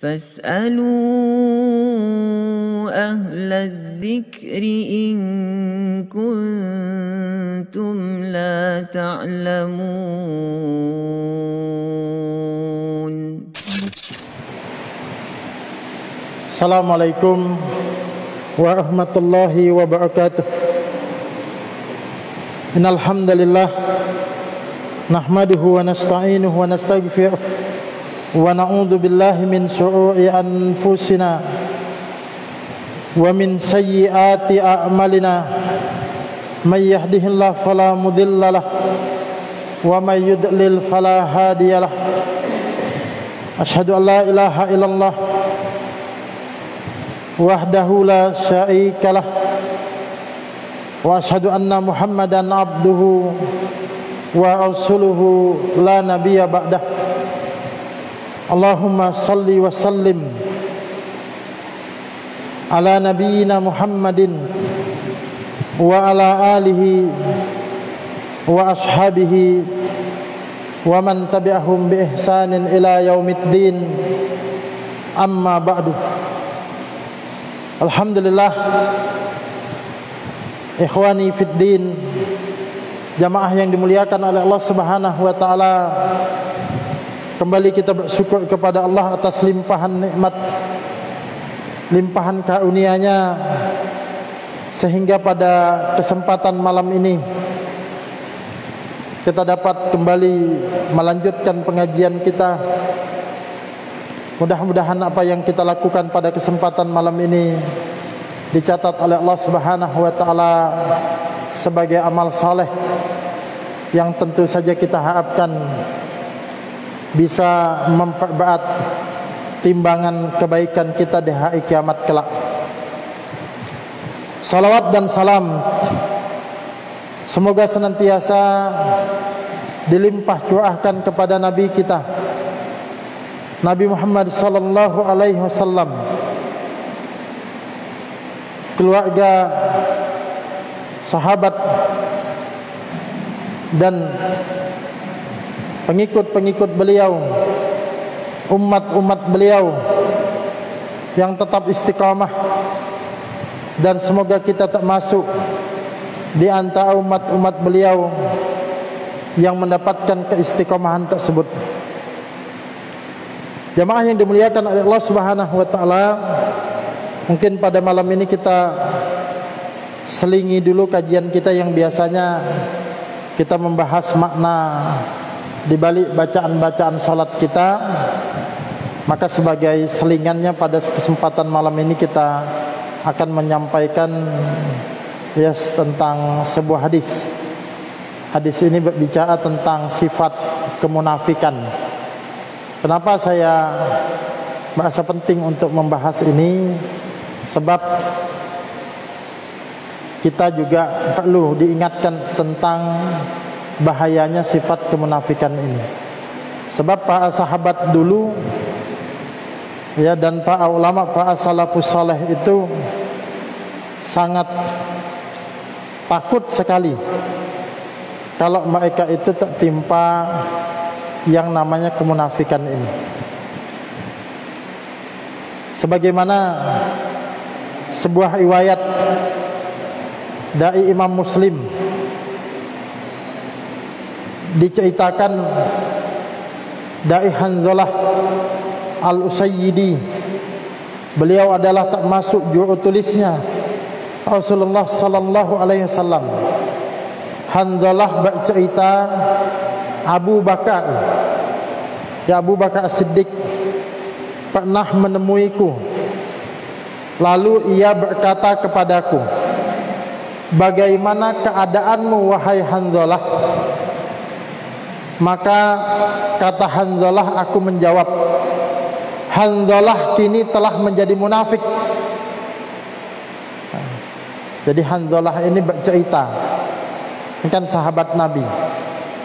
فاسألوا أهل الذكر إن كنتم لا تعلمون. Assalamualaikum warahmatullahi wabarakatuh. Innal hamdalillah nahmaduhu wa nasta'inuhu wa nastaghfiruh wa na'udzu billahi min syururi anfusina wa min sayyiati a'malina may yahdihillahu fala mudhillalah wa may yudlil fala hadiyalah. Asyhadu an la ilaha illallah wahdahu la syarikalah wa asyhadu anna Muhammadan abduhu wa rasuluhu la nabiyya ba'dah. Allahumma salli wa sallim ala nabiyyina Muhammadin wa ala alihi wa ashabihi wa man tabi'ahum bi ihsanin ila yaumiddin. Amma ba'du. Alhamdulillah, ikhwani fid din, jamaah yang dimuliakan oleh Allah Subhanahu wa taala, kembali kita bersyukur kepada Allah atas limpahan nikmat, limpahan karunia-Nya, sehingga pada kesempatan malam ini kita dapat kembali melanjutkan pengajian kita. Mudah-mudahan apa yang kita lakukan pada kesempatan malam ini dicatat oleh Allah Subhanahu wa taala sebagai amal saleh yang tentu saja kita harapkan bisa memperberat timbangan kebaikan kita di hari kiamat kelak. Salawat dan salam semoga senantiasa dilimpah curahkan kepada Nabi kita Nabi Muhammad sallallahu alaihi wasallam, keluarga, sahabat dan pengikut-pengikut beliau, umat-umat beliau yang tetap istiqamah, dan semoga kita termasuk di antara umat-umat beliau yang mendapatkan keistiqomahan tersebut. Jamaah yang dimuliakan oleh Allah Subhanahu wa taala, mungkin pada malam ini kita selingi dulu kajian kita yang biasanya kita membahas makna di balik bacaan-bacaan salat kita. Maka sebagai selingannya pada kesempatan malam ini kita akan menyampaikan tentang sebuah hadis. Hadis ini berbicara tentang sifat kemunafikan. Kenapa saya merasa penting untuk membahas ini? Sebab kita juga perlu diingatkan tentang bahayanya sifat kemunafikan ini. Sebab para sahabat dulu dan para ulama, para salafus saleh itu sangat takut sekali kalau mereka itu tertimpa yang namanya kemunafikan ini. Sebagaimana sebuah riwayat dari Imam Muslim diceritakan dari Hanzalah Al-Usayyidi, beliau adalah termasuk juru tulisnya Rasulullah sallallahu alaihi wasallam. Hanzalah bercerita, Abu Bakar As-Siddiq pernah menemuiku, lalu ia berkata kepadaku, "Bagaimana keadaanmu wahai Hanzalah?" Maka kata Hanzalah, aku menjawab, "Hanzalah kini telah menjadi munafik." Jadi Hanzalah ini bercerita, ini kan sahabat Nabi,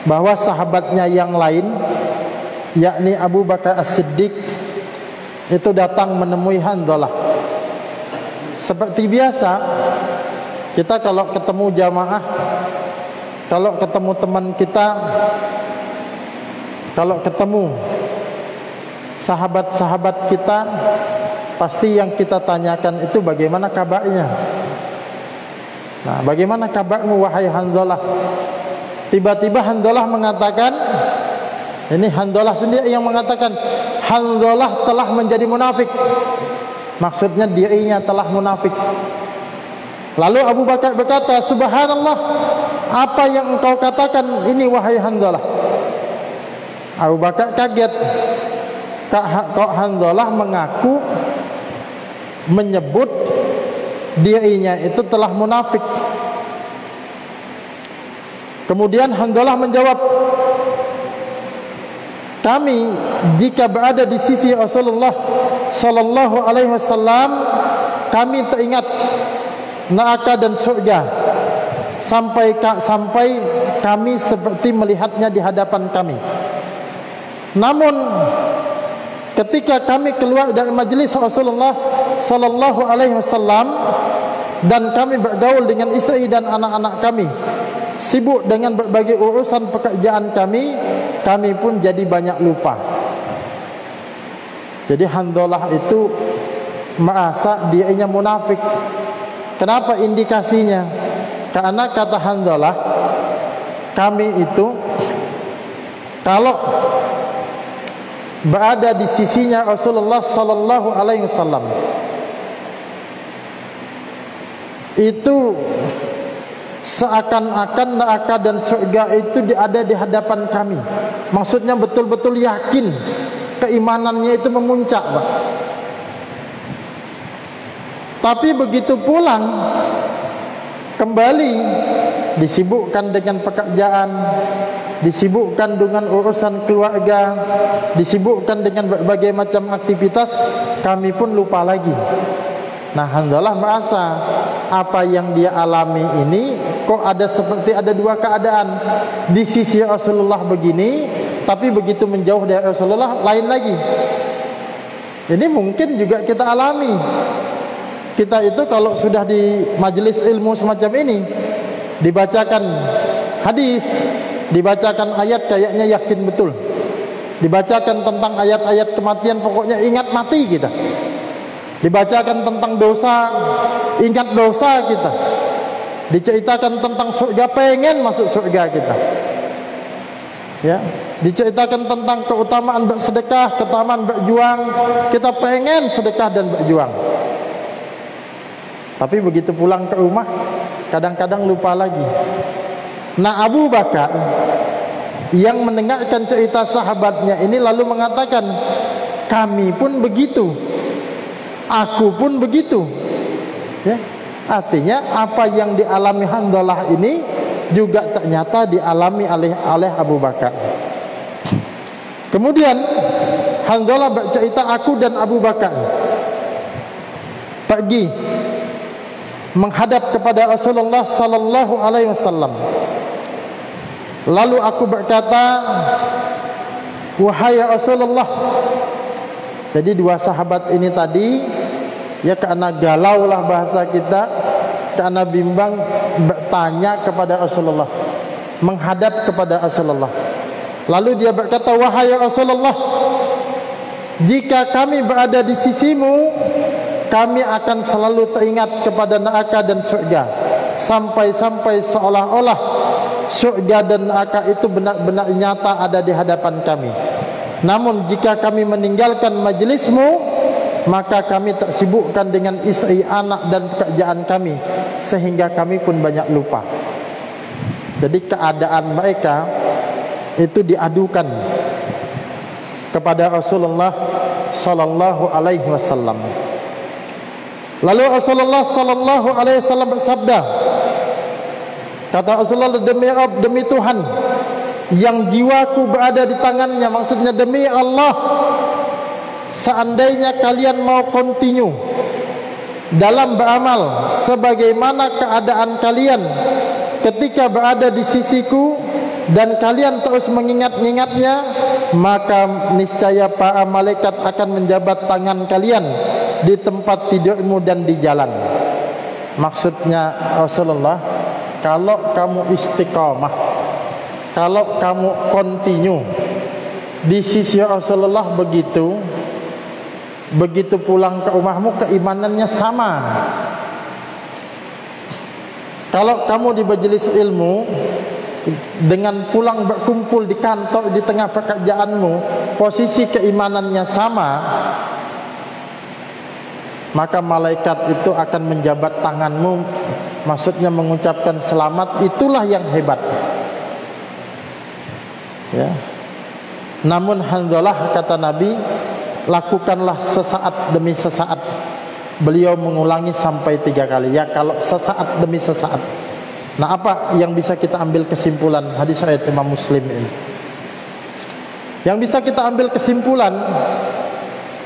bahwa sahabatnya yang lain, yakni Abu Bakar As-Siddiq, itu datang menemui Hanzalah. Seperti biasa, kita kalau ketemu jamaah, kalau ketemu teman kita, kalau ketemu sahabat-sahabat kita, pasti yang kita tanyakan itu bagaimana kabarnya. Nah, bagaimana kabarmu wahai Hanzalah? Tiba-tiba Hanzalah mengatakan, ini Hanzalah sendiri yang mengatakan, Hanzalah telah menjadi munafik. Maksudnya dirinya telah munafik. Lalu Abu Bakar berkata, subhanallah, apa yang engkau katakan ini wahai Hanzalah? Abu Bakar kaget. Kok Hanzalah mengaku menyebut dirinya itu telah munafik. Kemudian Hanzalah menjawab, kami jika berada di sisi Rasulullah sallallahu alaihi wasallam, kami teringat neraka dan surga sampai kami seperti melihatnya di hadapan kami. Namun ketika kami keluar dari majelis Rasulullah sallallahu alaihi wasallam dan kami bergaul dengan istri dan anak-anak kami, sibuk dengan berbagai urusan pekerjaan kami pun jadi banyak lupa. Jadi Hanzalah itu merasa dirinya munafik. Kenapa indikasinya? Karena kata Hanzalah, kami itu kalau berada di sisinya Rasulullah sallallahu alaihi wasallam itu seakan-akan neraka dan surga itu ada di hadapan kami. Maksudnya betul-betul yakin, keimanannya itu memuncak, Pak. Tapi begitu pulang kembali, disibukkan dengan pekerjaan, disibukkan dengan urusan keluarga, disibukkan dengan berbagai macam aktivitas, kami pun lupa lagi. Nah, Hanzalah merasa apa yang dia alami ini kok seperti ada dua keadaan. Di sisi Rasulullah begini, tapi begitu menjauh dari Rasulullah lain lagi. Ini mungkin juga kita alami. Kita itu kalau sudah di majelis ilmu semacam ini, dibacakan hadis, dibacakan ayat, kayaknya yakin betul. Dibacakan tentang ayat-ayat kematian, pokoknya ingat mati kita. Dibacakan tentang dosa, ingat dosa kita. Diceritakan tentang surga, pengen masuk surga kita. Ya, diceritakan tentang keutamaan bersedekah, keutamaan berjuang, kita pengen sedekah dan berjuang. Tapi begitu pulang ke rumah, kadang-kadang lupa lagi. Nah, Abu Bakar yang mendengarkan cerita sahabatnya ini lalu mengatakan, kami pun begitu, aku pun begitu. Ya, artinya apa yang dialami Hanzalah ini juga ternyata dialami oleh Abu Bakar. Kemudian Hanzalah bercerita, aku dan Abu Bakar pergi menghadap kepada Rasulullah sallallahu alaihi wasallam. Lalu aku berkata, wahai Rasulullah. Jadi dua sahabat ini tadi, ya karena galau lah bahasa kita, karena bimbang, bertanya kepada Rasulullah, menghadap kepada Rasulullah. Lalu dia berkata, wahai Rasulullah, jika kami berada di sisimu, kami akan selalu teringat kepada neraka dan surga, sampai-sampai seolah-olah surga dan neraka itu benar-benar nyata ada di hadapan kami. Namun jika kami meninggalkan majelismu, maka kami tersibukkan dengan istri, anak dan pekerjaan kami, sehingga kami pun banyak lupa. Jadi keadaan mereka itu diadukan kepada Rasulullah sallallahu alaihi wasallam. Lalu Rasulullah sallallahu alaihi wasallam bersabda, kata Rasulullah, demi Tuhan yang jiwaku berada di tangannya, maksudnya demi Allah, seandainya kalian mau continue dalam beramal sebagaimana keadaan kalian ketika berada di sisiku dan kalian terus mengingat-ingatnya, maka niscaya para malaikat akan menjabat tangan kalian di tempat tidurmu dan di jalan. Maksudnya Rasulullah, kalau kamu istiqamah, kalau kamu continue di sisi Rasulullah begitu, begitu pulang ke rumahmu keimanannya sama. Kalau kamu di majelis ilmu dengan pulang berkumpul di kantor di tengah pekerjaanmu, posisi keimanannya sama, maka malaikat itu akan menjabat tanganmu, maksudnya mengucapkan selamat. Itulah yang hebat, ya. Namun handalah, kata Nabi, lakukanlah sesaat demi sesaat. Beliau mengulangi sampai 3 kali, ya, kalau sesaat demi sesaat. Nah, apa yang bisa kita ambil kesimpulan hadis riwayat Imam Muslim ini? Yang bisa kita ambil kesimpulan,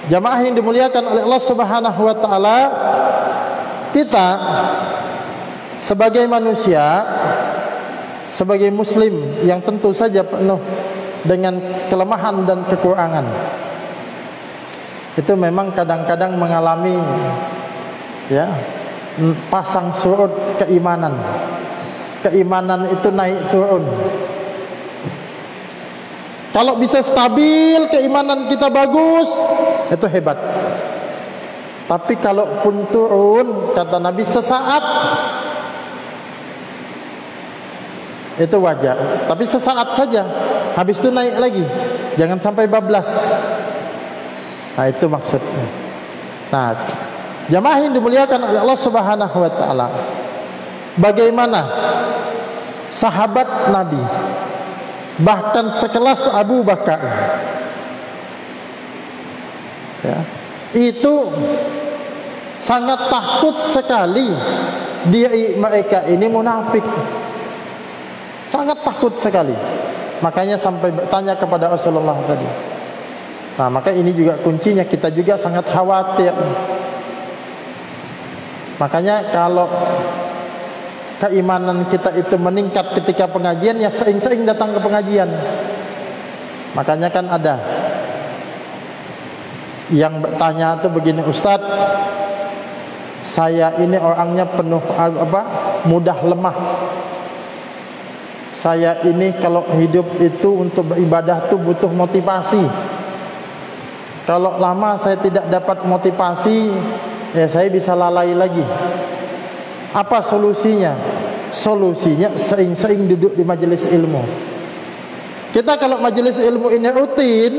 jamaah yang dimuliakan oleh Allah Subhanahu wa taala, kita sebagai manusia, sebagai muslim yang tentu saja penuh dengan kelemahan dan kekurangan, itu memang kadang-kadang mengalami, ya, pasang surut keimanan. Keimanan itu naik turun. Kalau bisa stabil, keimanan kita bagus, itu hebat. Tapi kalaupun turun, kata Nabi, sesaat, itu wajar. Tapi sesaat saja, habis itu naik lagi. Jangan sampai bablas. Nah, itu maksudnya. Nah, jamaah yang dimuliakan oleh Allah Subhanahu wa taala, bagaimana sahabat Nabi, bahkan sekelas Abu Bakar, ya, itu sangat takut sekali mereka ini munafik. Sangat takut sekali. Makanya sampai bertanya kepada Rasulullah tadi. Nah, maka ini juga kuncinya, kita juga sangat khawatir. Makanya kalau keimanan kita itu meningkat ketika pengajian, ya sering-sering datang ke pengajian. Makanya kan ada yang bertanya itu begini, Ustadz, saya ini orangnya penuh mudah lemah. Saya ini kalau hidup itu untuk beribadah itu butuh motivasi. Kalau lama saya tidak dapat motivasi, ya saya bisa lalai lagi. Apa solusinya? Solusinya sering-sering duduk di majelis ilmu. Kita kalau majelis ilmu ini rutin,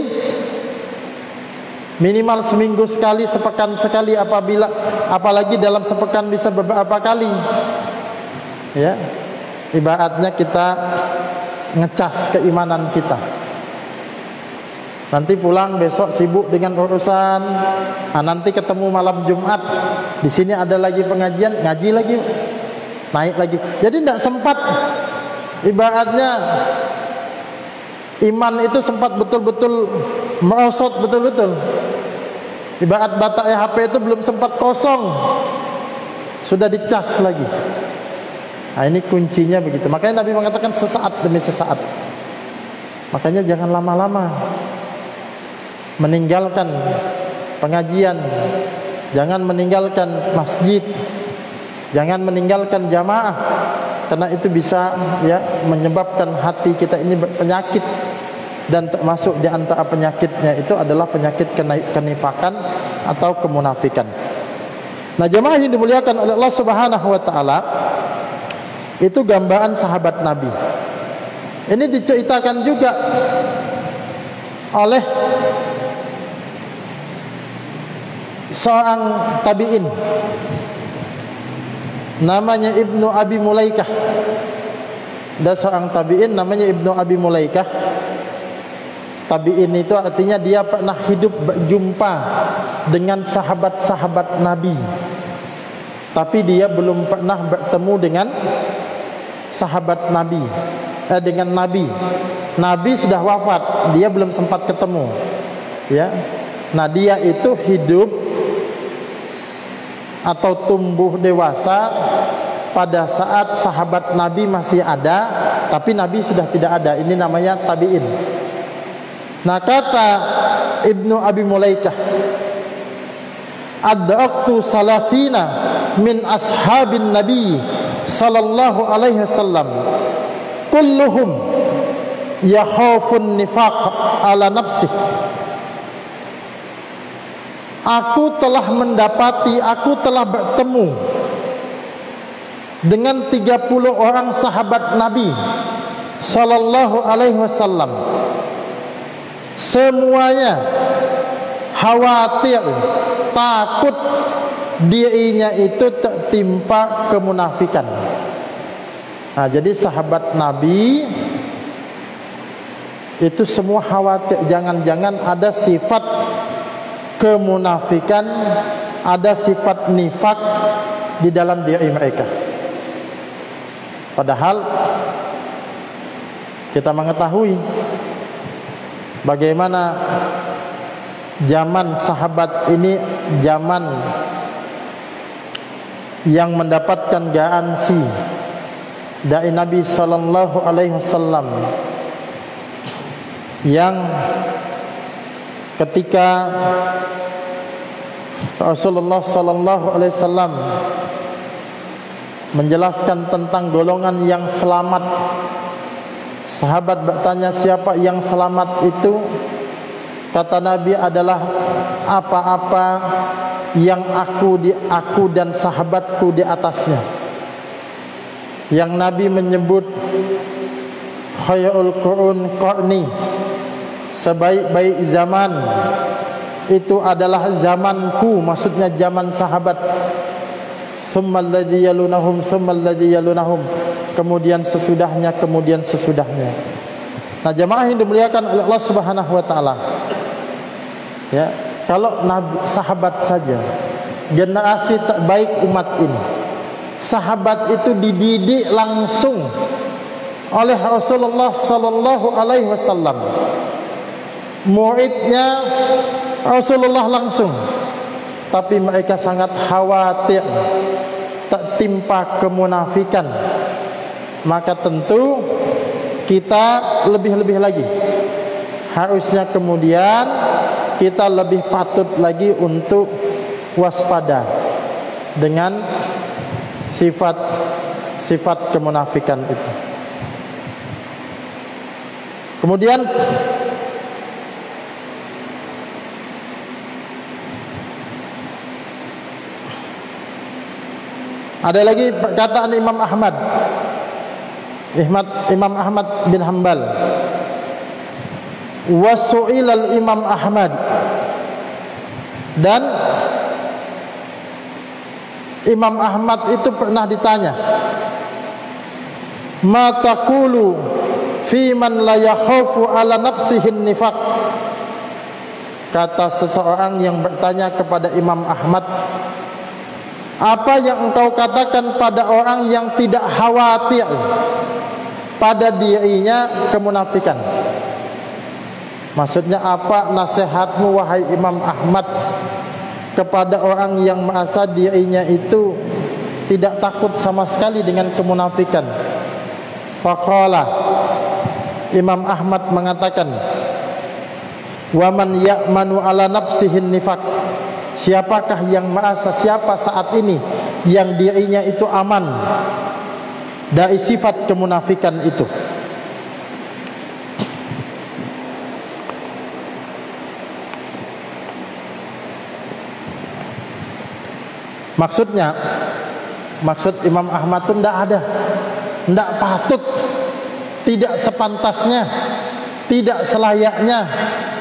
minimal seminggu sekali, sepekan sekali, apalagi dalam sepekan bisa beberapa kali, ya, ibaratnya kita ngecas keimanan kita. Nanti pulang besok sibuk dengan urusan, nanti ketemu malam Jumat, di sini ada lagi pengajian, ngaji lagi, naik lagi. Jadi tidak sempat, ibaratnya iman itu sempat betul-betul merosot betul-betul. Ibarat baterai HP itu belum sempat kosong, sudah dicas lagi. Nah, ini kuncinya begitu. Makanya Nabi mengatakan sesaat demi sesaat. Makanya jangan lama-lama meninggalkan pengajian, jangan meninggalkan masjid, jangan meninggalkan jamaah, karena itu bisa, ya, menyebabkan hati kita ini berpenyakit. Dan termasuk di antara penyakitnya itu adalah penyakit kenifakan atau kemunafikan. Nah, jamaah yang dimuliakan oleh Allah Subhanahu wa taala, itu gambaran sahabat Nabi. Ini diceritakan juga oleh seorang tabi'in, namanya Ibnu Abi Mulaikah. Ada seorang tabi'in namanya Ibnu Abi Mulaikah. Tabi'in itu artinya dia pernah hidup berjumpa dengan sahabat-sahabat Nabi, tapi dia belum pernah bertemu dengan sahabat Nabi, dengan Nabi. Nabi sudah wafat, dia belum sempat ketemu, ya. Nah, dia itu hidup atau tumbuh dewasa pada saat sahabat Nabi masih ada, tapi Nabi sudah tidak ada. Ini namanya tabi'in. Nah, kata Ibnu Abi Mulaikah, adraktu salafina min ashabin Nabi sallallahu alaihi wasallam, kulluhum yakhafun nifaq ala nafsih aku telah mendapati, aku telah bertemu dengan 30 orang sahabat Nabi sallallahu alaihi wasallam. Semuanya khawatir, takut dirinya itu tertimpa kemunafikan. Nah, jadi sahabat Nabi itu semua khawatir, jangan-jangan ada sifat kemunafikan, ada sifat nifak di dalam diri mereka. Padahal kita mengetahui bagaimana zaman sahabat ini zaman yang mendapatkan garansi dari Nabi sallallahu alaihi wasallam, yang ketika Rasulullah sallallahu alaihi wasallam menjelaskan tentang golongan yang selamat, sahabat bertanya, siapa yang selamat itu? Kata Nabi, adalah apa-apa yang aku dan sahabatku di atasnya. Yang Nabi menyebut khairul qurun qarni, sebaik-baik zaman itu adalah zamanku, maksudnya zaman sahabat. Tsummal ladzi yalunahum, tsummal ladzi yalunahum, kemudian sesudahnya, kemudian sesudahnya. Nah, jamaah yang dimuliakan oleh Allah Subhanahu wa taala. Ya, kalau Nabi sahabat saja, generasi terbaik umat ini, sahabat itu dididik langsung oleh Rasulullah sallallahu alaihi wasallam. Muridnya Rasulullah langsung. Tapi mereka sangat khawatir tertimpa kemunafikan. Maka tentu kita lebih-lebih lagi, harusnya kemudian kita lebih patut lagi untuk waspada dengan sifat kemunafikan itu. Kemudian ada lagi perkataan Imam Ahmad bin Hanbal. Wasu'ilal Imam Ahmad, dan Imam Ahmad itu pernah ditanya, ma taqulu fi man la yakhafu ala nafsihin nifaq. Kata seseorang yang bertanya kepada Imam Ahmad, apa yang engkau katakan pada orang yang tidak khawatir pada dirinya kemunafikan? Maksudnya apa nasihatmu wahai Imam Ahmad kepada orang yang merasa dirinya itu tidak takut sama sekali dengan kemunafikan? Faqala, Imam Ahmad mengatakan, wa man ya'manu ala nafsihin nifaq. Siapakah yang merasa, siapa saat ini yang dirinya itu aman dari sifat kemunafikan itu? Maksud Imam Ahmad itu tidak ada, tidak patut, tidak sepantasnya, tidak selayaknya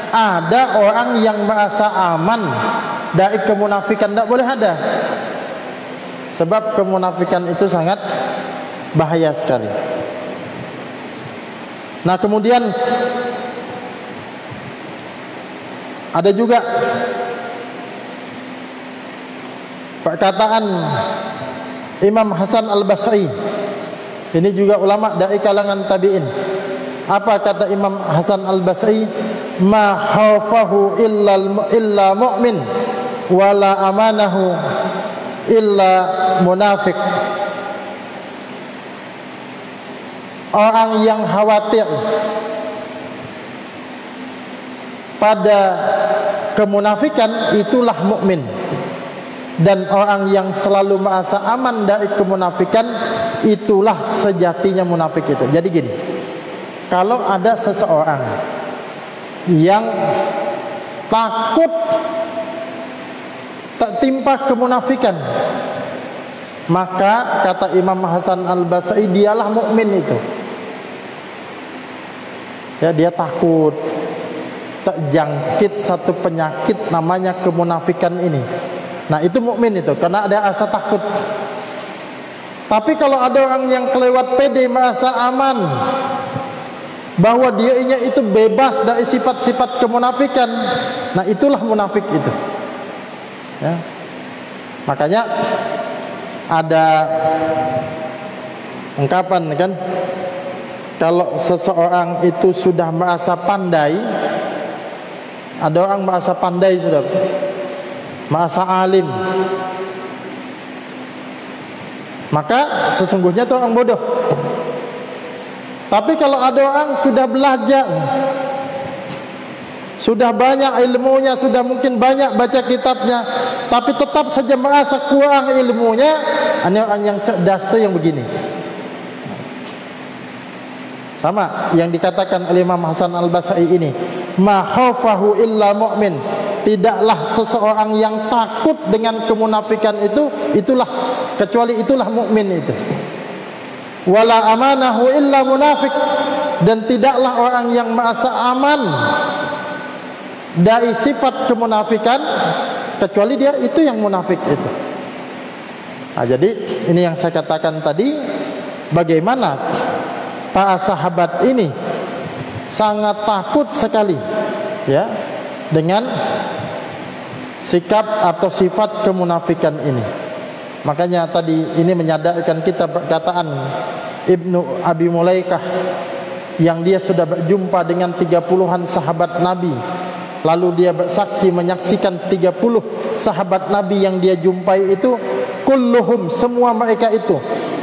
ada orang yang merasa aman dari kemunafikan. Tidak boleh ada, sebab kemunafikan itu sangat bahaya sekali. Nah, kemudian ada juga perkataan Imam Hasan Al-Basri. Ini juga ulama dari kalangan tabi'in. Apa kata Imam Hasan Al-Basri? Ma khaufahu illa mu'min wala amanahu illa munafiq. Orang yang khawatir pada kemunafikan itulah mukmin. Dan orang yang selalu merasa aman dari kemunafikan itulah sejatinya munafik itu. Jadi gini, kalau ada seseorang yang takut tak timpa kemunafikan, maka kata Imam Hasan Al-Basri, dialah mukmin itu. Ya, dia takut terjangkit satu penyakit namanya kemunafikan ini. Nah, itu mukmin itu, karena ada rasa takut. Tapi kalau ada orang yang kelewat pede, merasa aman bahwa dirinya itu bebas dari sifat-sifat kemunafikan, nah itulah munafik itu. Ya. Makanya ada ungkapan kan, kalau seseorang itu sudah merasa pandai, ada orang merasa pandai sudah, merasa alim, maka sesungguhnya itu orang bodoh. Tapi kalau ada orang sudah belajar, sudah banyak ilmunya, sudah mungkin banyak baca kitabnya, tapi tetap saja merasa kurang ilmunya, ini orang yang cerdas itu yang begini. Sama yang dikatakan oleh Imam Hasan Al-Basri ini, ma khafahu illa mu'min. Tidaklah seseorang yang takut dengan kemunafikan itu, kecuali itulah mukmin itu. Wala amanahu illa munafik. Dan tidaklah orang yang merasa aman dari sifat kemunafikan, kecuali dia itu yang munafik itu. Nah, jadi ini yang saya katakan tadi, bagaimana para sahabat ini sangat takut sekali, ya, dengan sikap atau sifat kemunafikan ini. Makanya tadi ini menyadarkan kita perkataan Ibnu Abi Mulaikah yang dia sudah berjumpa dengan 30-an sahabat Nabi, lalu dia bersaksi menyaksikan 30 sahabat Nabi yang dia jumpai itu, kulluhum, semua mereka itu,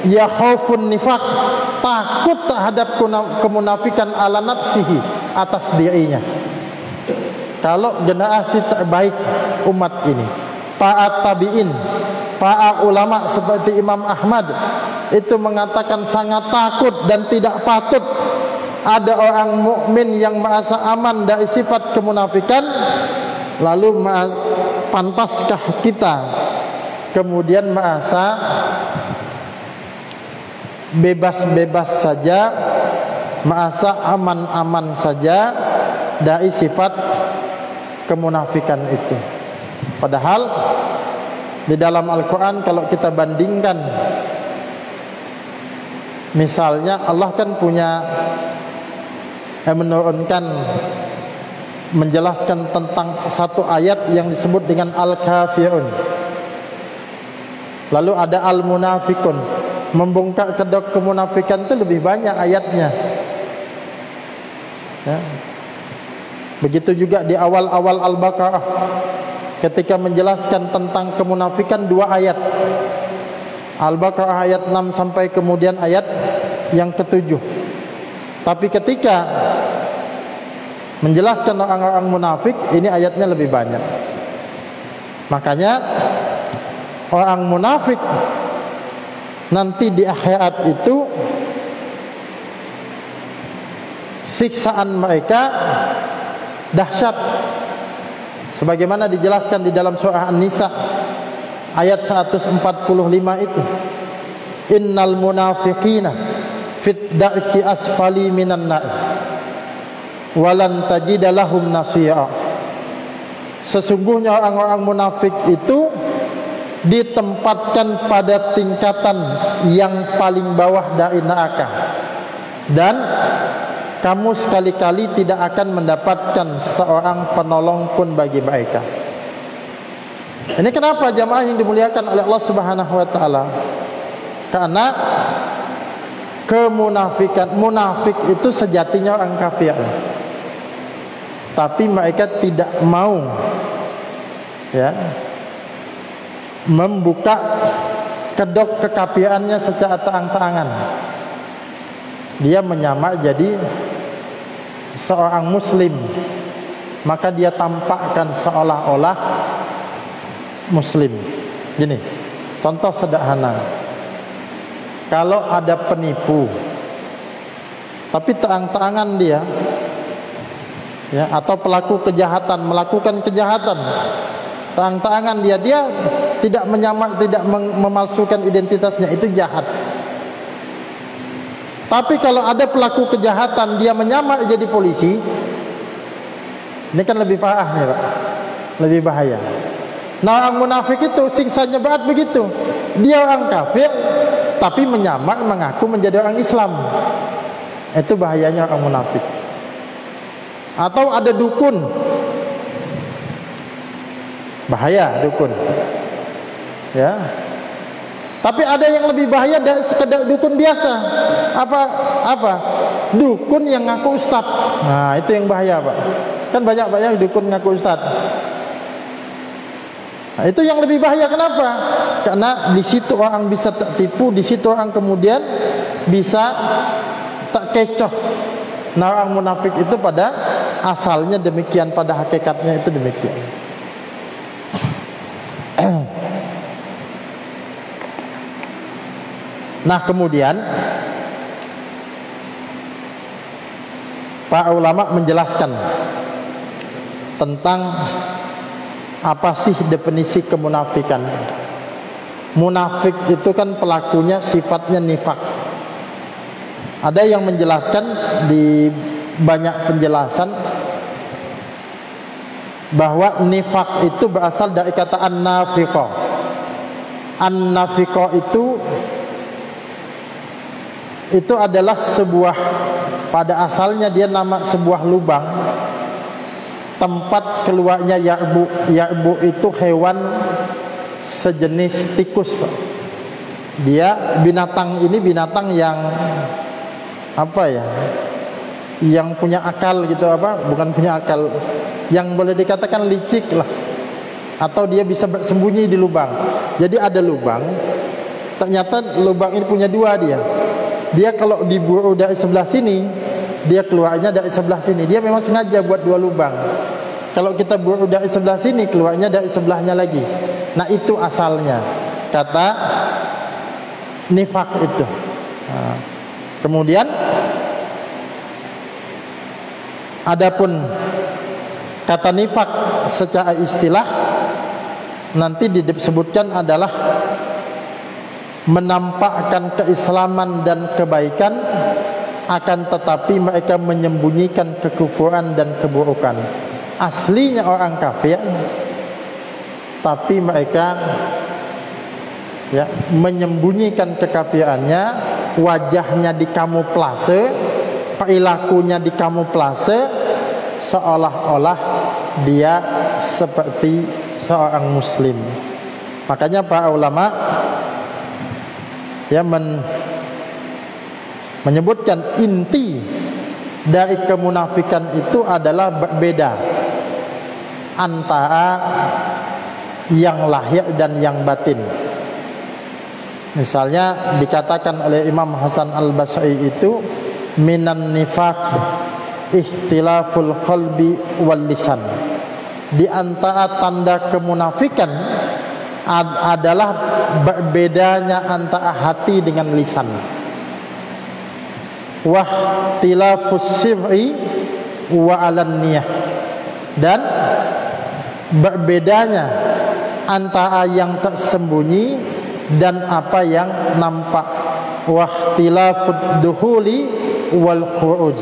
ya khaufun nifaq, takut terhadap kemunafikan ala nafsihi, atas dirinya. Kalau generasi terbaik umat ini, para tabi'in, para ulama seperti Imam Ahmad itu mengatakan sangat takut dan tidak patut ada orang mukmin yang merasa aman dari sifat kemunafikan, lalu pantaskah kita kemudian merasa bebas-bebas saja, merasa aman-aman saja dari sifat kemunafikan itu. Padahal di dalam Al-Quran kalau kita bandingkan, misalnya Allah kan punya menurunkan, menjelaskan tentang satu ayat yang disebut dengan Al-Kafirun, lalu ada Al-Munafikun, membongkar kedok kemunafikan itu lebih banyak ayatnya, ya. Begitu juga di awal-awal Al-Baqarah, ketika menjelaskan tentang kemunafikan 2 ayat, Al-Baqarah ayat 6 sampai kemudian ayat yang ke-7. Tapi ketika menjelaskan orang-orang munafik, ini ayatnya lebih banyak. Makanya orang munafik nanti di akhirat itu siksaan mereka dahsyat, sebagaimana dijelaskan di dalam surah An-Nisa ayat 145 itu, innal munafiqina fit darki asfali minan nar walan tajida lahum nasira. Sesungguhnya orang-orang munafik itu ditempatkan pada tingkatan yang paling bawah dari neraka, dan kamu sekali-kali tidak akan mendapatkan seorang penolong pun bagi mereka. Ini kenapa jamaah yang dimuliakan oleh Allah Subhanahu wa taala? Karena kemunafikan, munafik itu sejatinya orang kafir, tapi mereka tidak mau, ya, membuka kedok kekafirannya secara terang-terangan. Dia menyamar jadi seorang muslim, maka dia tampakkan seolah-olah muslim. Gini, contoh sederhana, kalau ada penipu tapi terang-terangan dia, ya, atau pelaku kejahatan melakukan kejahatan Terang-terangan dia tidak menyamak, tidak memalsukan identitasnya, itu jahat. Tapi kalau ada pelaku kejahatan dia menyamar jadi polisi, ini kan lebih parah nih Pak, lebih bahaya. Nah orang munafik itu siksanya berat begitu. Dia orang kafir tapi menyamar mengaku menjadi orang Islam. Itu bahayanya orang munafik. Atau ada dukun, bahaya dukun, ya. Tapi ada yang lebih bahaya dari sekedar dukun biasa. Apa? Dukun yang ngaku ustad. Nah itu yang bahaya Pak. Kan banyak dukun ngaku ustad. Nah, itu yang lebih bahaya. Kenapa? Karena di situ orang bisa tertipu, di situ orang kemudian bisa terkecoh. Nah orang munafik itu pada asalnya demikian, pada hakikatnya itu demikian. Nah kemudian para ulama menjelaskan tentang apa sih definisi kemunafikan. Munafik itu kan pelakunya sifatnya nifak. Ada yang menjelaskan di banyak penjelasan bahwa nifak itu berasal dari kata an-nafiqah. An-nafiqah itu adalah sebuah, pada asalnya dia nama sebuah lubang tempat keluarnya ya'bu. Ya'bu itu hewan sejenis tikus Pak. Dia binatang ini binatang yang apa ya, yang punya akal gitu, bukan punya akal, yang boleh dikatakan licik lah, atau dia bisa bersembunyi di lubang. Jadi ada lubang, ternyata lubang ini punya dua dia. Dia kalau diburu dari sebelah sini, dia keluarnya dari sebelah sini. Dia memang sengaja buat dua lubang. Kalau kita buru dari sebelah sini, keluarnya dari sebelahnya lagi. Nah itu asalnya kata nifak itu. Nah, kemudian adapun kata nifak secara istilah nanti disebutkan adalah menampakkan keislaman dan kebaikan, akan tetapi mereka menyembunyikan kekufuran dan keburukan. Aslinya orang kafir, tapi mereka menyembunyikan kekafirannya, wajahnya dikamuflase, perilakunya dikamuflase, seolah-olah dia seperti seorang muslim. Makanya para ulama menyebutkan inti dari kemunafikan itu adalah berbeda antara yang lahir dan yang batin. Misalnya dikatakan oleh Imam Hasan Al-Basri itu minan nifaq ikhtilaful qalbi wal lisan. Di antara tanda kemunafikan adalah berbedanya antara hati dengan lisan. Wahtilafus sirri wa alaniyah, dan berbedanya antara yang tersembunyi dan apa yang nampak. Wahtilafud dukhuli wal khuruj,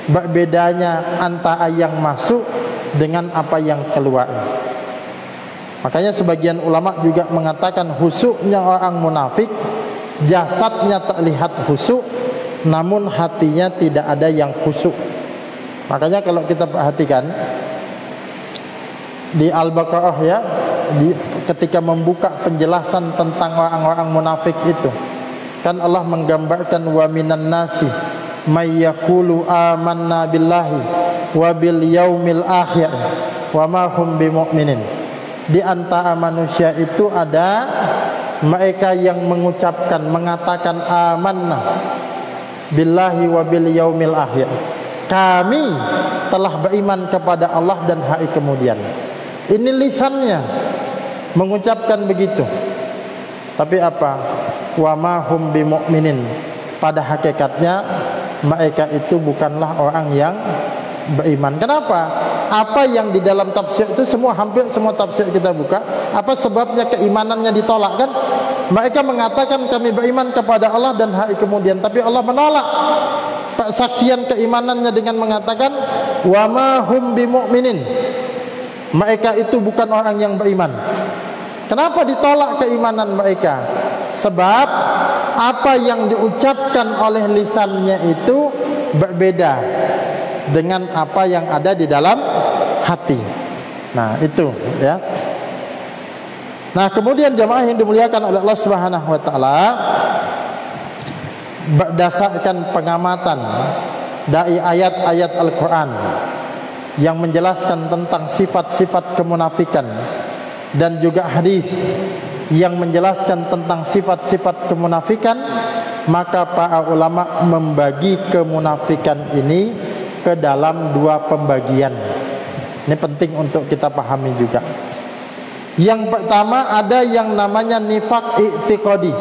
berbedanya antara yang masuk dengan apa yang keluar. Makanya sebagian ulama juga mengatakan khusyuknya orang munafik, jasadnya terlihat khusyuk, namun hatinya tidak ada yang khusyuk. Makanya kalau kita perhatikan di Al-Baqarah ketika membuka penjelasan tentang orang-orang munafik itu, kan Allah menggambarkan wa minan nasi may yaqulu amanna billahi wa bil yaumil akhir wa ma hum bimu'minin. Di antara manusia itu ada mereka yang mengatakan amanna billahi wa bil yaumil akhir, kami telah beriman kepada Allah dan hari kemudian. Ini lisannya mengucapkan begitu, tapi apa? Wa ma hum bimu'minin, pada hakikatnya mereka itu bukanlah orang yang beriman. Kenapa? Apa yang di dalam tafsir itu hampir semua tafsir kita buka, apa sebabnya keimanannya ditolak kan? Mereka mengatakan kami beriman kepada Allah dan hari kemudian, tapi Allah menolak persaksian keimanannya dengan mengatakan wa ma hum bimu'minin. Mereka itu bukan orang yang beriman. Kenapa ditolak keimanan mereka? Sebab apa yang diucapkan oleh lisannya itu berbeda dengan apa yang ada di dalam hati. Nah, itu ya. Nah, kemudian jamaah yang dimuliakan oleh Allah Subhanahu wa taala, berdasarkan pengamatan dari ayat-ayat Al-Qur'an yang menjelaskan tentang sifat-sifat kemunafikan dan juga hadis yang menjelaskan tentang sifat-sifat kemunafikan, maka para ulama membagi kemunafikan ini ke dalam dua pembagian. Ini penting untuk kita pahami juga. Yang pertama ada yang namanya nifaq i'tiqadi.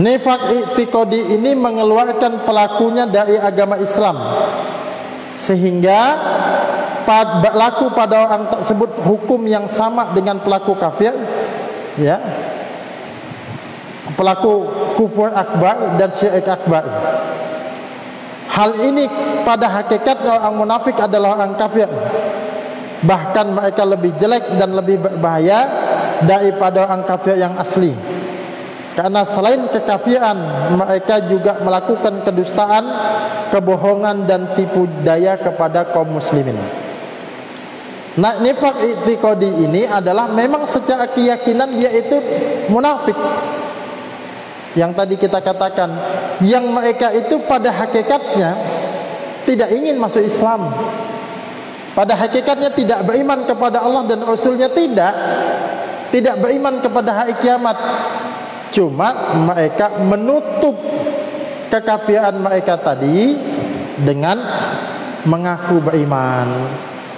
Nifaq i'tiqadi ini mengeluarkan pelakunya dari agama Islam, sehingga berlaku pada orang tersebut hukum yang sama dengan pelaku kafir, ya, pelaku kufur akbar dan syirik akbar. Hal ini pada hakikatnya orang munafik adalah orang kafir. Bahkan mereka lebih jelek dan lebih berbahaya daripada orang kafir yang asli. Karena selain kekafiran, mereka juga melakukan kedustaan, kebohongan dan tipu daya kepada kaum muslimin. Nah, nifaq i'tiqadi ini adalah memang secara keyakinan dia itu munafik. Yang tadi kita katakan, yang mereka itu pada hakikatnya tidak ingin masuk Islam. Pada hakikatnya tidak beriman kepada Allah dan Rasulnya, tidak beriman kepada hari kiamat. Cuma mereka menutup kekafiran mereka tadi dengan mengaku beriman,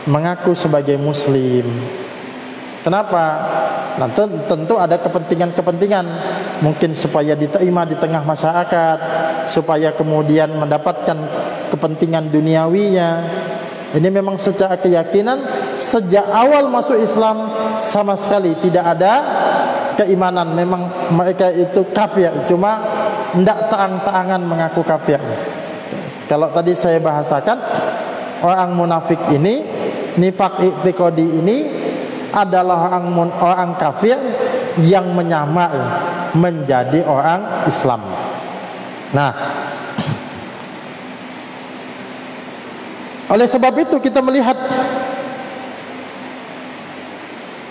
mengaku sebagai muslim. Kenapa? Nah, tentu ada kepentingan-kepentingan, mungkin supaya diterima di tengah masyarakat, supaya kemudian mendapatkan kepentingan duniawinya. Ini memang secara keyakinan sejak awal masuk Islam sama sekali tidak ada keimanan. Memang mereka itu kafir, cuma tidak terang-terangan mengaku kafir. Kalau tadi saya bahasakan, orang munafik ini, nifaq i'tiqadi ini adalah orang kafir yang menyamar menjadi orang Islam. Nah, oleh sebab itu kita melihat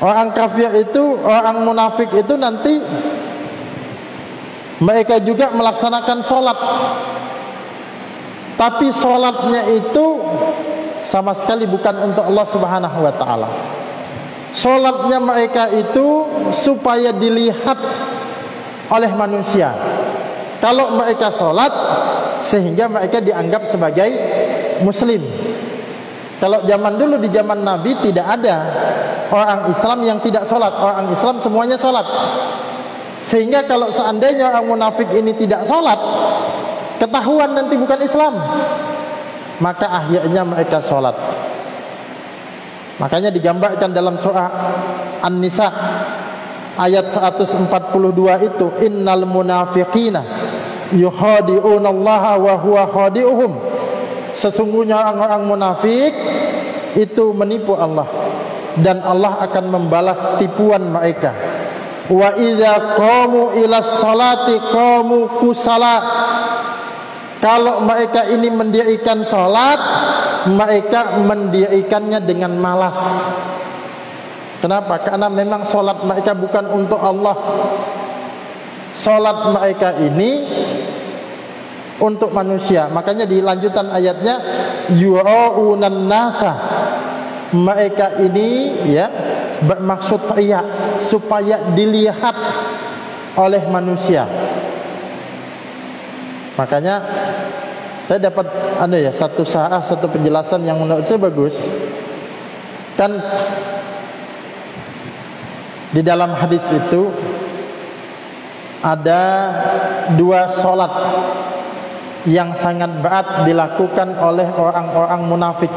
orang kafir itu, orang munafik itu nanti mereka juga melaksanakan sholat, tapi sholatnya itu sama sekali bukan untuk Allah Subhanahu wa ta'ala. Sholatnya mereka itu supaya dilihat oleh manusia. Kalau mereka sholat, sehingga mereka dianggap sebagai muslim. Kalau zaman dulu, di zaman Nabi, tidak ada orang Islam yang tidak sholat. Orang Islam semuanya sholat. Sehingga kalau seandainya orang munafik ini tidak sholat, ketahuan nanti bukan Islam, maka akhirnya mereka sholat. Makanya digambarkan dalam surah An-Nisa ayat 142 itu, innal munafiqina yukhadi'unallaha wa huwa khadi'uhum. Sesungguhnya orang-orang munafik itu menipu Allah, dan Allah akan membalas tipuan mereka. Wa idza qamu ila sholati qamu kusala. Kalau mereka ini mendirikan sholat, mereka mendirikannya dengan malas. Kenapa? Karena memang sholat mereka bukan untuk Allah. Sholat mereka ini untuk manusia. Makanya di lanjutan ayatnya, yura'unan nasa. Mereka ini ya bermaksud teriak supaya dilihat oleh manusia. Makanya saya dapat satu penjelasan yang menurut saya bagus. Kan di dalam hadis itu ada dua sholat yang sangat berat dilakukan oleh orang-orang munafik.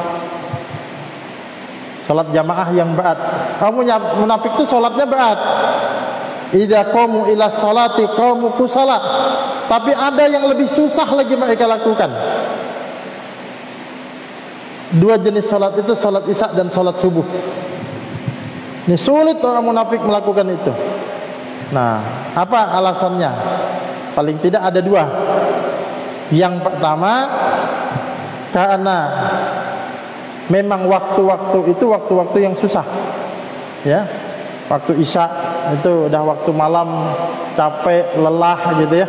Salat jamaah yang berat. Orang munafik itu salatnya berat. Idza qamu ila salati qamu kusala. Tapi ada yang lebih susah lagi mereka lakukan. Dua jenis salat itu, salat isya dan salat subuh. Ini sulit orang munafik melakukan itu. Nah, apa alasannya? Paling tidak ada dua. Yang pertama, karena memang waktu-waktu itu waktu-waktu yang susah. Ya. Waktu isya itu udah waktu malam, capek, lelah gitu ya.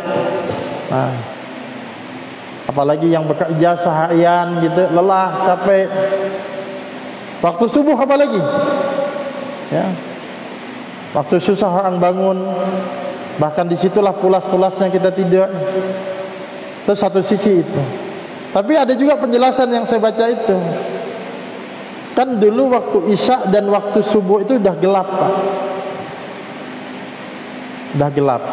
Nah, apalagi yang bekerja seharian gitu, lelah, capek. Waktu subuh apalagi? Ya. Waktu susah orang bangun, bahkan disitulah pulas-pulasnya kita tidur. Itu satu sisi itu. Tapi ada juga penjelasan yang saya baca itu. Kan dulu waktu isya dan waktu subuh itu udah gelap, Pak. Udah gelap.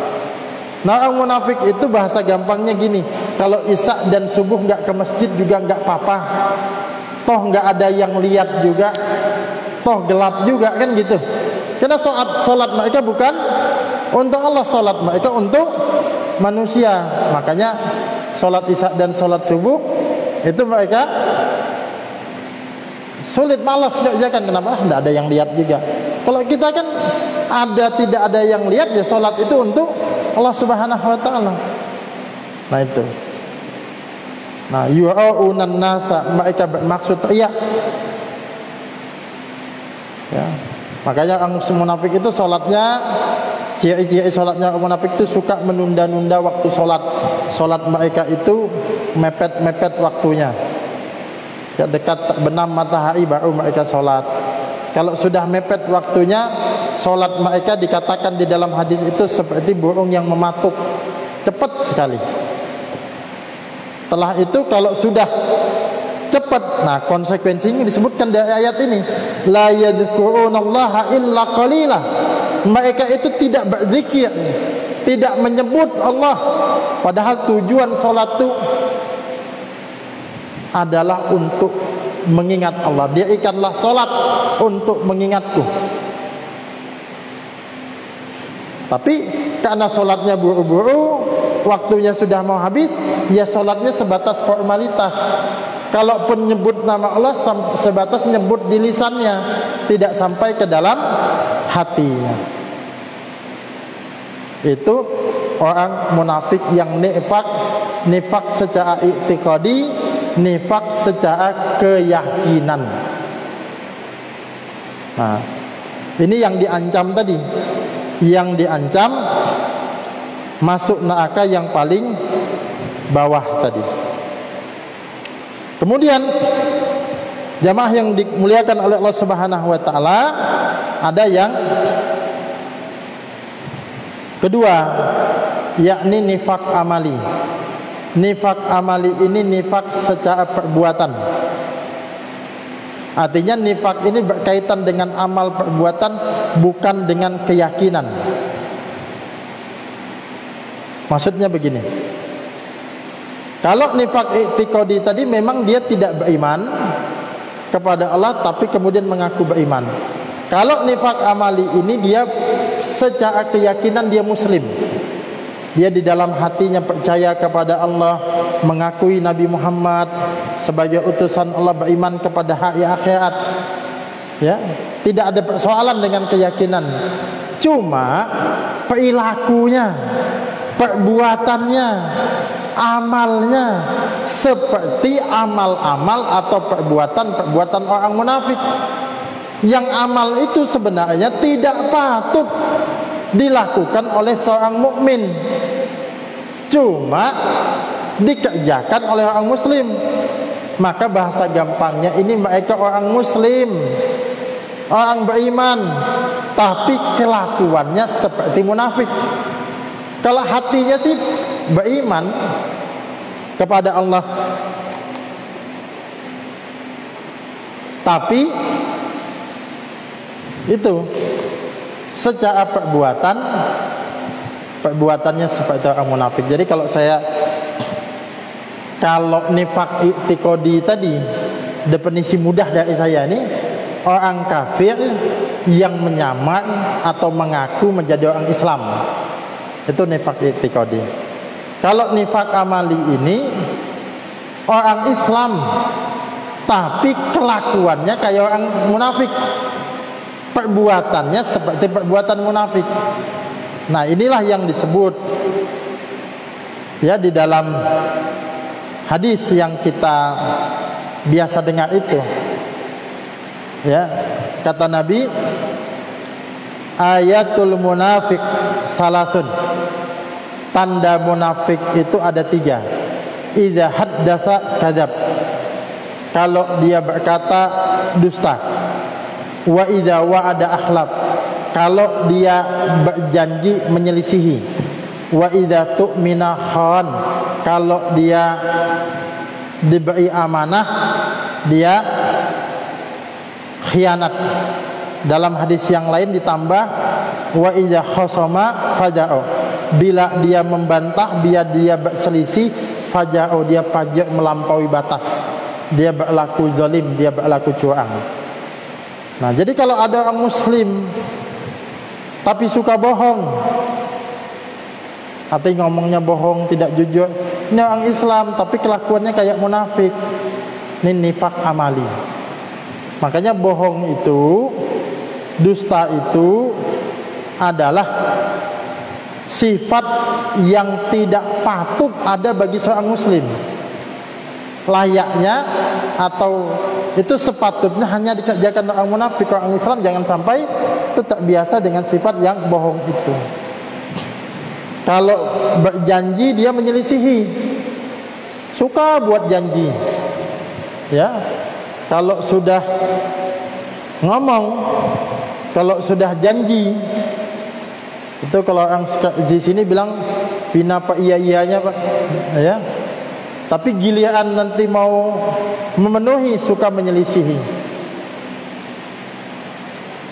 Nah, orang munafik itu bahasa gampangnya gini, kalau isya dan subuh nggak ke masjid juga nggak apa-apa. Toh nggak ada yang lihat juga. Toh gelap juga, kan gitu. Karena salat mereka bukan untuk Allah, salat mereka untuk manusia. Makanya salat isya dan salat subuh itu mereka sulit, malas kerjakan. Kenapa? Tidak ada yang lihat juga. Kalau kita kan tidak ada yang lihat, ya salat itu untuk Allah Subhanahu wa taala. Nah itu. Nah, yu'aunan nasa, mereka bermaksud teriak. Ya. Makanya orang munafik itu salatnya, ciri-ciri salatnya orang munafik itu suka menunda-nunda waktu salat. Salat mereka itu mepet-mepet waktunya. Ya, dekat terbenam matahari baru mereka salat. Kalau sudah mepet waktunya, salat mereka dikatakan di dalam hadis itu seperti burung yang mematuk, cepat sekali. Setelah itu kalau sudah cepat, nah konsekuensinya disebutkan dari ayat ini, la yadhkurunallaha illa qalila. Mereka itu tidak berzikir, tidak menyebut Allah, padahal tujuan salat itu adalah untuk mengingat Allah. Dirikanlah salat untuk mengingatku. Tapi karena salatnya buru-buru, waktunya sudah mau habis, ya salatnya sebatas formalitas. Kalaupun nyebut nama Allah sebatas nyebut di lisannya, tidak sampai ke dalam hatinya. Itu orang munafik yang nifak secara i'tiqadi, nifak secara keyakinan. Nah, ini yang diancam tadi. Yang diancam masuk neraka yang paling bawah tadi. Kemudian jamaah yang dimuliakan oleh Allah Subhanahu wa taala, ada yang kedua, yakni nifak amali. Nifak amali ini nifak secara perbuatan. Artinya nifak ini berkaitan dengan amal perbuatan, bukan dengan keyakinan. Maksudnya begini, kalau nifak i'tiqadi tadi memang dia tidak beriman kepada Allah, tapi kemudian mengaku beriman. Kalau nifak amali ini dia secara keyakinan dia muslim. Dia di dalam hatinya percaya kepada Allah, mengakui Nabi Muhammad sebagai utusan Allah, beriman kepada hari akhirat. Ya, tidak ada persoalan dengan keyakinan. Cuma perilakunya, perbuatannya, amalnya seperti amal-amal atau perbuatan-perbuatan orang munafik. Yang amal itu sebenarnya tidak patut dilakukan oleh seorang mukmin, cuma dikerjakan oleh orang muslim. Maka bahasa gampangnya ini mereka orang muslim, orang beriman, tapi kelakuannya seperti munafik. Kalau hatinya sih beriman kepada Allah, tapi itu secara perbuatannya seperti orang munafik. Jadi kalau saya Kalau nifak i'tiqadi tadi, definisi mudah dari saya ini, orang kafir yang menyamar atau mengaku menjadi orang Islam. Itu nifak i'tiqadi. Kalau nifak amali ini, orang Islam tapi kelakuannya kayak orang munafik, perbuatannya seperti perbuatan munafik. Nah, inilah yang disebut ya di dalam hadis yang kita biasa dengar itu. Ya, kata Nabi, ayatul munafiq salasun. Tanda munafik itu ada 3. Idza haddatsa kadzab. Kalau dia berkata dusta. Wa idza wa'ada akhlaf. Kalau dia berjanji menyelisihi. Wa idza tu'mina khan. Kalau dia diberi amanah, dia khianat. Dalam hadis yang lain ditambah wa idza khasama faja'u. Bila dia membantah, bila dia berselisih, faja'u, dia pajak melampaui batas. Dia berlaku zalim, dia berlaku curang. Nah, jadi kalau ada orang muslim tapi suka bohong, artinya ngomongnya bohong, tidak jujur, ini orang Islam tapi kelakuannya kayak munafik, ini nifak amali. Makanya bohong itu, dusta itu adalah sifat yang tidak patut ada bagi seorang muslim. Layaknya atau itu sepatutnya hanya dikerjakan orang munafik. Orang Islam jangan sampai itu tak biasa dengan sifat yang bohong itu. Kalau berjanji dia menyelisihi, suka buat janji. Ya, kalau sudah ngomong, kalau sudah janji, itu kalau orang di sini bilang bina pak iya-iyanya Pak, ya. Tapi giliran nanti mau memenuhi suka menyelisihi.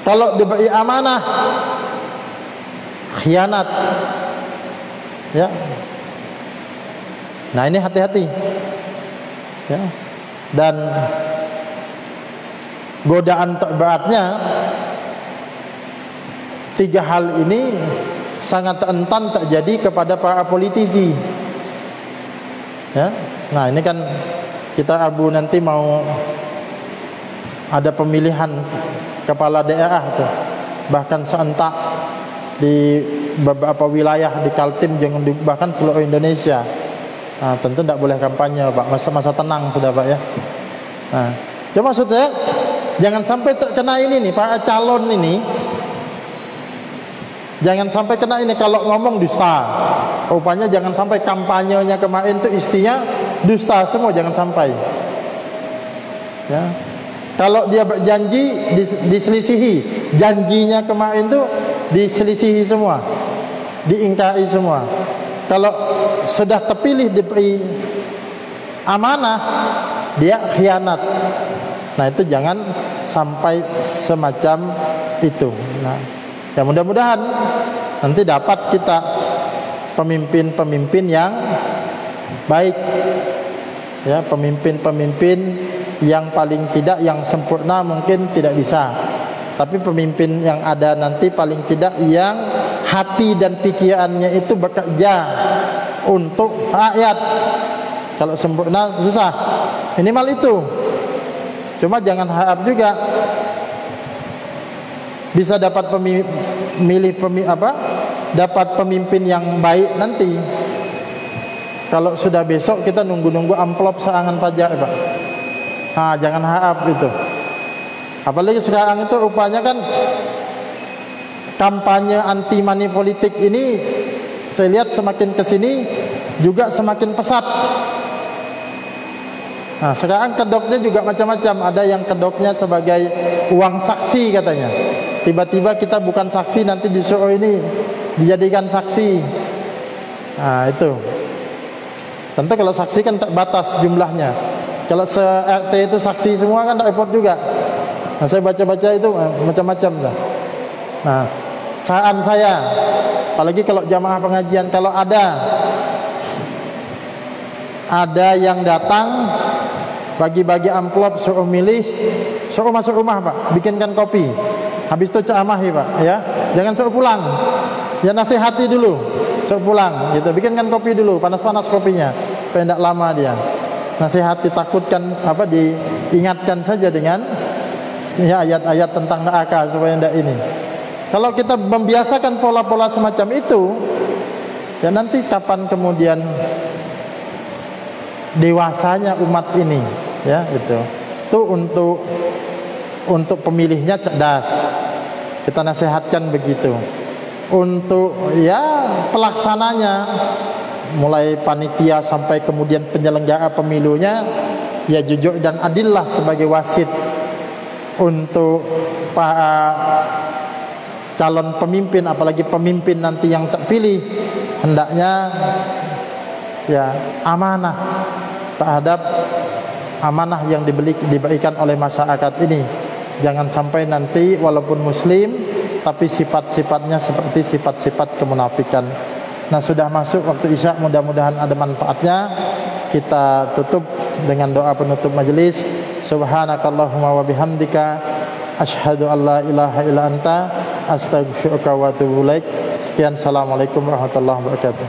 Kalau diberi amanah khianat. Ya. Nah, ini hati-hati. Ya. Dan godaan terberatnya 3 hal ini sangat rentan terjadi kepada para politisi. Ya. Nah, ini kan kita Abu nanti mau ada pemilihan kepala daerah tuh. Bahkan serentak di beberapa wilayah di Kaltim, jangan bahkan seluruh Indonesia. Nah, tentu tidak boleh kampanye Pak, masa-masa tenang sudah Pak ya. Nah, cuma maksud saya jangan sampai terkena ini nih, para calon ini jangan sampai kena ini. Kalau ngomong dusta, rupanya jangan sampai kampanyenya kemarin itu isinya dusta semua, jangan sampai. Ya. Kalau dia berjanji diselisihi, janjinya kemarin itu diselisihi semua, diingkari semua. Kalau sudah terpilih diberi amanah, dia khianat. Nah, itu jangan sampai semacam itu. Nah, ya mudah-mudahan nanti dapat kita pemimpin-pemimpin yang baik, ya, pemimpin-pemimpin yang paling tidak yang sempurna mungkin tidak bisa, tapi pemimpin yang ada nanti paling tidak yang hati dan pikirannya itu bekerja untuk rakyat. Kalau sempurna susah, minimal itu. Cuma jangan harap juga bisa dapat dapat pemimpin yang baik nanti. Kalau sudah besok kita nunggu-nunggu amplop serangan pajak, Pak. Nah, jangan harap itu. Apalagi sekarang itu rupanya kan kampanye anti money politik ini saya lihat semakin kesini juga semakin pesat. Nah, sekarang kedoknya juga macam-macam. Ada yang kedoknya sebagai uang saksi katanya. Tiba-tiba kita bukan saksi, nanti disuruh ini dijadikan saksi. Nah, itu. Tentu kalau saksi kan terbatas jumlahnya. Kalau se-RT itu saksi semua kan tak repot juga. Nah, saya baca-baca itu macam-macam dah. Nah, saran saya, apalagi kalau jamaah pengajian, kalau ada ada yang datang bagi-bagi amplop, suruh milih, suruh masuk rumah Pak, bikinkan kopi, habis itu ceramah Pak, ya, jangan suruh pulang, ya nasihati dulu, suruh pulang, gitu, bikinkan kopi dulu, panas-panas kopinya, supaya tidak lama dia, nasihati, takutkan diingatkan saja dengan ya ayat-ayat tentang neraka supaya tidak ini. Kalau kita membiasakan pola-pola semacam itu, ya nanti kapan kemudian dewasanya umat ini, ya itu untuk pemilihnya cerdas, kita nasihatkan begitu. Untuk ya pelaksananya, mulai panitia sampai kemudian penyelenggara pemilunya, ya jujur dan adillah sebagai wasit untuk para calon pemimpin, apalagi pemimpin nanti yang terpilih, hendaknya ya amanah terhadap amanah yang diberikan oleh masyarakat ini. Jangan sampai nanti walaupun muslim tapi sifat-sifatnya seperti sifat-sifat kemunafikan. Nah, sudah masuk waktu Isya, mudah-mudahan ada manfaatnya. Kita tutup dengan doa penutup majelis. Subhanakallahumma wa bihamdika asyhadu an la ilaha illa anta astaghfiruka wa atubu ilaik. Sekian, assalamualaikum warahmatullahi wabarakatuh.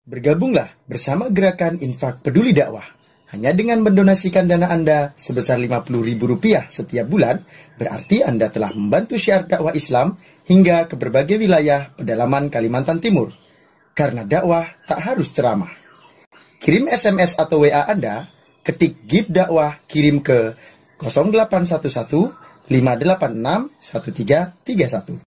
Bergabunglah bersama gerakan Infak Peduli Dakwah. Hanya dengan mendonasikan dana Anda sebesar Rp50.000 setiap bulan, berarti Anda telah membantu syiar dakwah Islam hingga ke berbagai wilayah pedalaman Kalimantan Timur. Karena dakwah tak harus ceramah. Kirim SMS atau WA Anda, ketik GIB Dakwah, kirim ke 0811 586 1331.